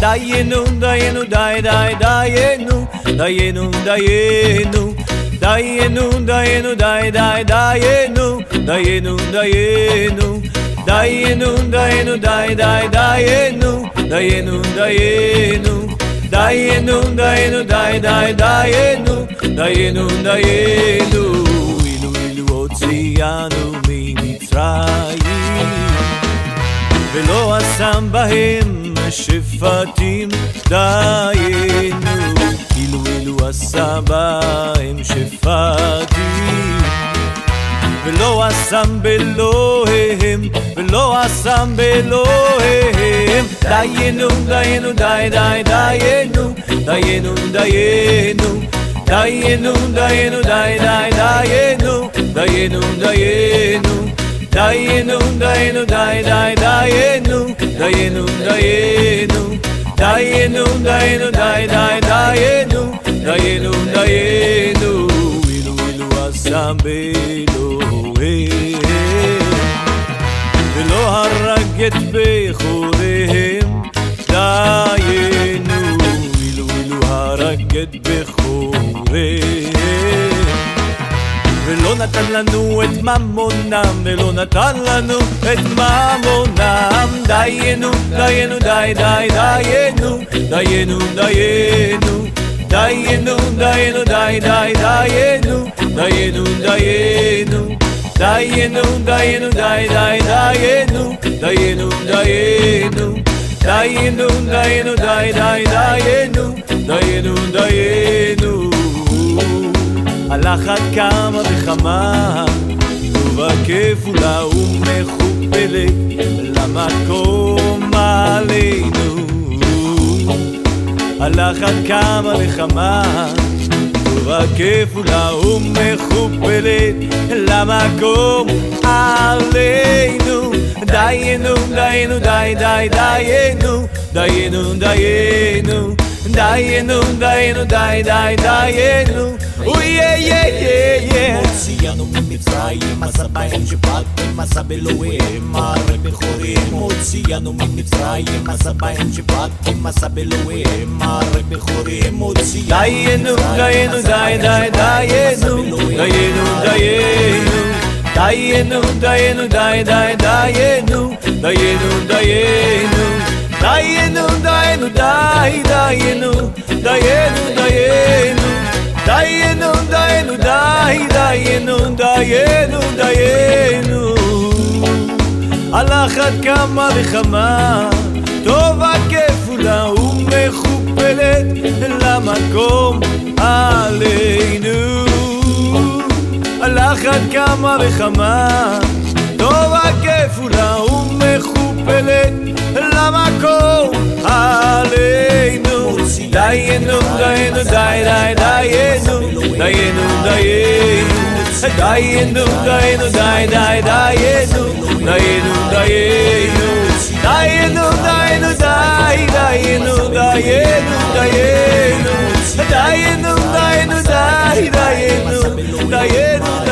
דיינו, דיינו, די, די, דיינו, דיינו, דיינו, דיינו, דיינו, די, די, דיינו, דיינו, דיינו, דיינו, דיינו, די, די, דיינו, דיינו, דיינו, דיינו, דיינו, די, די, דיינו, דיינו, דיינו, אילו אילו הוציאנו ממצרים ולא אשם בהם שפטים, דיינו, אילו אילו עשה בהם שפטים ולא אשם באלוהיהם, ולא אשם באלוהיהם, דיינו, דיינו, די, די, דיינו, דיינו, דיינו, דיינו, דיינו, די, די, דיינו, דיינו, דיינו, דיינו, דיינו, די, די, דיינו, דיינו, דיינו, דיינו, דיינו, די, די, דיינו, דיינו, דיינו, אילו אילו עשה באלוהיהם ולא הרג את בכוריהם, דיינו, אילו אילו הרג את בכוריהם ולא נתן לנו את ממונם, ולא נתן לנו את ממונם, דיינו, דיינו, די, די, דיינו, דיינו, דיינו, דיינו, דיינו, די, די, דיינו, דיינו, דיינו, דיינו, דיינו, די, די, דיינו, דיינו, דיינו, דיינו, דיינו, די, די, דיינו, דיינו, דיינו, על אחת כמה וכמה טובה כפולה ומכופלת למקום עלינו, על אחת כמה וכמה טובה כפולה ומכופלת למקום עלינו, דיינו, דיינו, די, די, דיינו, דיינו, דיינו, דיינו, דיינו, די, די, דיינו, הוציאנו ממצרים, עשה בהם שפטים, עשה באלוהיהם הרג בכוריהם. הוציאנו ממצרים, עשה בהם שפטים, עשה באלוהיהם הרג בכוריהם. דיינו, דיינו, די, די, דיינו, דיינו, דיינו, דיינו, דיינו, די, די, דיינו, דיינו, דיינו, דיינו, דיינו, די, דיינו, דיינו, דיינו, דיינו, דיינו, די, דיינו, דיינו, דיינו, על אחת כמה וכמה טובה כפולה ומכופלת למקום עלינו, על אחת כמה וכמה טובה כפולה ומכופלת למקום עלינו, דיינו, דיינו, די, די, דיינו, דיינו, דיינו, דיינו, דיינו, די, די, דיינו, דיינו, דיינו, דיינו, דיינו, די, דיינו, דיינו, דיינו, דיינו, דיינו, די, דיינו, דיינו,